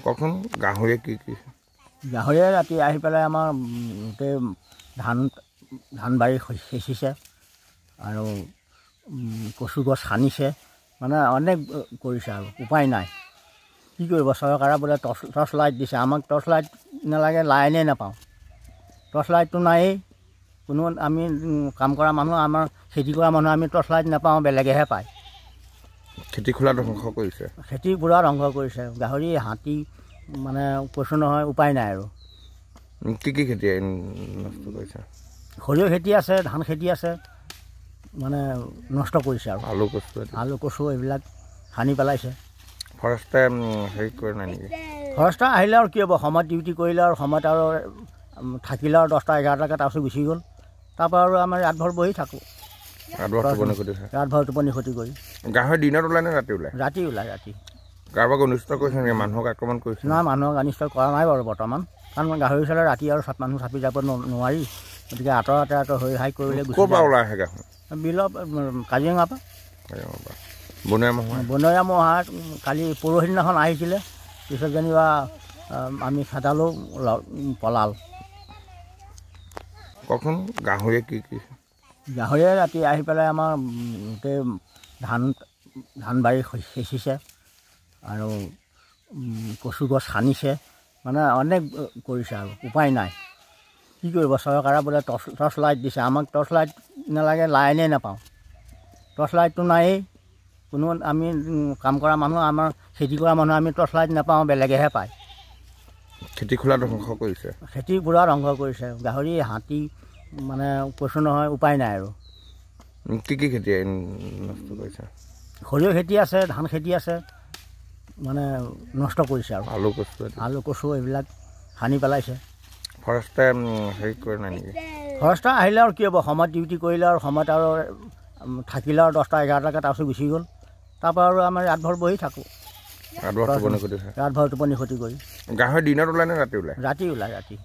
কখন গাহৰিয়ে কি গাহৰিয়ে ৰাতি আহি পেলাই আমাৰ গোটেই ধান বাৰী সিঁচিছে আৰু কচু গছ সানিছে, মানে অনেক কৰিছে আৰু উপায় নাই। কি কৰিব, চৰকাৰে বোলে টৰ্চ লাইট দিছে, আমাক টৰ্চ লাইট নালাগে, লাইনেই নাপাওঁ। টৰ্চ লাইটটো নায়েই, কোনো আমি কাম কৰা মানুহ, আমাৰ খেতি কৰা মানুহ আমি টৰ্চ লাইট নাপাওঁ, বেলেগেহে পায়। খেতি খোলা ধ্বংস কৰিছে, খেতি পুৰা ধ্বংস কৰিছে, গাহৰি হাতী, মানে কৈছোঁ নহয়, উপায় নাই আৰু। কি খেতি নষ্ট কৰিছে? সৰিয়হ খেতি আছে, ধান খেতি আছে, মানে নষ্ট কৰিছে আৰু। আলু কচু এইবিলাক সানি পেলাইছে। ফৰেষ্টে হেৰি কৰে নাই নেকি? ফৰেষ্টাৰ আহিলে আৰু কি হ'ব, সময়ত ডিউটি কৰিলে আৰু সময়ত আৰু থাকিলে আৰু 10টা 11টাকৈ তাৰপিছত গুচি গ'ল। তাৰপৰা আৰু আমাৰ ৰাতভৰ বহি থাকোঁ, ৰাতভৰ টোপনি ক্ষতি কৰি। গাহৰি দিনত ওলাই নে ৰাতি ওলাই? ৰাতি ওলাই, ৰাতি। কাৰোবাক অনিষ্ট কৰিছে নেকি? মানুহক আক্ৰমণ কৰিছে? নাই, মানুহক অনিষ্ট কৰা নাই বাৰু বৰ্তমান, কাৰণ গাহৰি চালে ৰাতি আৰু মানুহ চাপি যাব নোৱাৰি, গতিকে আঁতৰতে হৈ হাই কৰিলে গুচি ক'ৰ পৰা ওলাই আহে গাহৰি? বিলৰ কাজিৰঙাৰ পৰা। বনৰীয়া ম'হ কালি পৰহি দিনাখন আহিছিলে, পিছত যেনিবা আমি খেদালোঁ, পলাল। কখন গাহৰিয়ে কি গাহৰিয়ে ৰাতি আহি পেলাই আমাৰ গোটেই ধান বাৰী সিঁচিছে আৰু কচু গছ সানিছে, মানে অনেক কৰিছে আৰু উপায় নাই। কি কৰিব, চৰকাৰে বোলে টৰ্চ লাইট দিছে, আমাক টৰ্চ লাইট নালাগে, লাইনেই নাপাওঁ। টৰ্চ লাইটটো নায়েই, কোনো আমি কাম কৰা মানুহ, আমাৰ খেতি কৰা মানুহ আমি টৰ্চ লাইট নাপাওঁ, বেলেগেহে পায়। খেতি খোলা ধ্বংস কৰিছে, খেতি পুৰা ধ্বংস কৰিছে, গাহৰি হাতী, মানে কৈছোঁ নহয়, উপায় নাই আৰু। কি খেতি নষ্ট কৰিছে? সৰিয়হ খেতি আছে, ধান খেতি আছে, মানে নষ্ট কৰিছে আৰু। আলু কচু এইবিলাক সানি পেলাইছে। ফৰেষ্টে হেৰি কৰে নাই নেকি? ফৰেষ্টাৰ আহিলে আৰু কি হ'ব, সময়ত ডিউটি কৰিলে আৰু সময়ত আৰু থাকিলে আৰু 10টা 11টাকৈ তাৰপিছত গুচি গ'ল। তাৰপৰা আৰু আমাৰ ৰাতভৰ বহি থাকোঁ, ৰাতভৰ টোপনি ক্ষতি কৰি। গাহৰি দিনত ওলাই নে ৰাতি ওলাই? ৰাতি ওলাই, ৰাতি।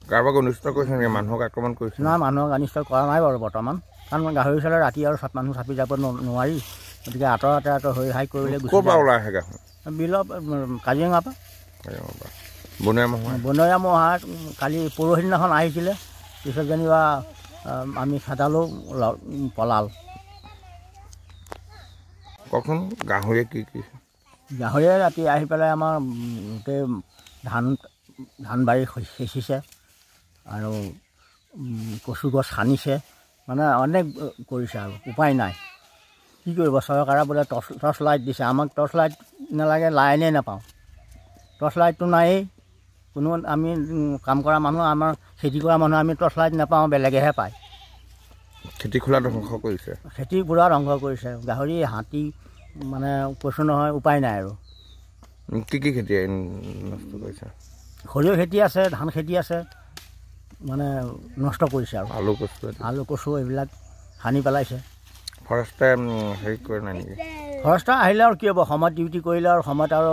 কাৰোবাক অনিষ্ট কৰিছে নেকি? মানুহক আক্ৰমণ কৰিছে? নাই, মানুহক অনিষ্ট কৰা নাই বাৰু বৰ্তমান, কাৰণ গাহৰি চালে ৰাতি আৰু মানুহ চাপি যাব নোৱাৰি, গতিকে আঁতৰতে হৈ হাই কৰিলে গুচি। ক'ৰ পৰা ওলাই আহে গাহৰি? বিলৰ কাজিৰঙাৰ পৰা। বনৰীয়া ম'হ কালি পৰহি দিনাখন আহিছিলে, পিছত যেনিবা আমি খেদালোঁ, পলাল। কখন গাহৰিয়ে কি গাহৰিয়ে ৰাতি আহি পেলাই আমাৰ গোটেই ধান বাৰী সিঁচিছে আৰু কচু গছ সানিছে, মানে অনেক কৰিছে আৰু উপায় নাই। কি কৰিব, চৰকাৰে বোলে টৰ্চ লাইট দিছে, আমাক টৰ্চ লাইট নালাগে, লাইনেই নাপাওঁ। টৰ্চ লাইটটো নায়েই, কোনো আমি কাম কৰা মানুহ, আমাৰ খেতি কৰা মানুহ আমি টৰ্চ লাইট নাপাওঁ, বেলেগেহে পায়। খেতি খোলা ধ্বংস কৰিছে, খেতি পুৰা ধ্বংস কৰিছে, গাহৰি হাতী, মানে কৈছোঁ নহয়, উপায় নাই আৰু। কি খেতি নষ্ট কৰিছে? সৰিয়হ খেতি আছে, ধান খেতি আছে, মানে নষ্ট কৰিছে আৰু। আলু কচু এইবিলাক সানি পেলাইছে। ফৰেষ্টে হেৰি কৰে নাই নেকি? ফৰেষ্টাৰ আহিলে আৰু কি হ'ব, সময়ত ডিউটি কৰিলে আৰু সময়ত আৰু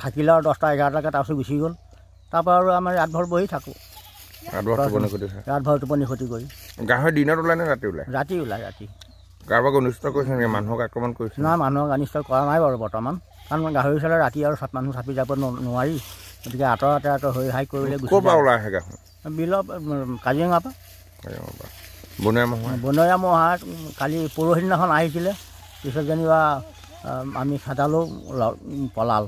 থাকিলে আৰু 10টা 11টাকৈ তাৰপিছত গুচি গ'ল। তাৰপৰা আৰু আমাৰ ৰাতভৰ বহি থাকোঁ, ৰাতভৰ টোপনি ক্ষতি কৰি। গাহৰি দিনত ওলাই নে ৰাতি ওলাই? ৰাতি ওলাই, ৰাতি। কাৰোবাক অনিষ্ট কৰিছে নেকি? মানুহক আক্ৰমণ কৰিছে? নাই, মানুহক অনিষ্ট কৰা নাই বাৰু বৰ্তমান, কাৰণ গাহৰি চালে ৰাতি আৰু মানুহ চাপি যাব নোৱাৰি, গতিকে আঁতৰতে হৈ হাই কৰিলে গুচি। ক'ৰ পৰা ওলাই আহে গাহৰি? বিলৰ কাজিৰঙাৰ পৰা। বনৰীয়া ম'হ কালি পৰহি দিনাখন আহিছিলে, পিছত যেনিবা আমি খেদালোঁ, পলাল।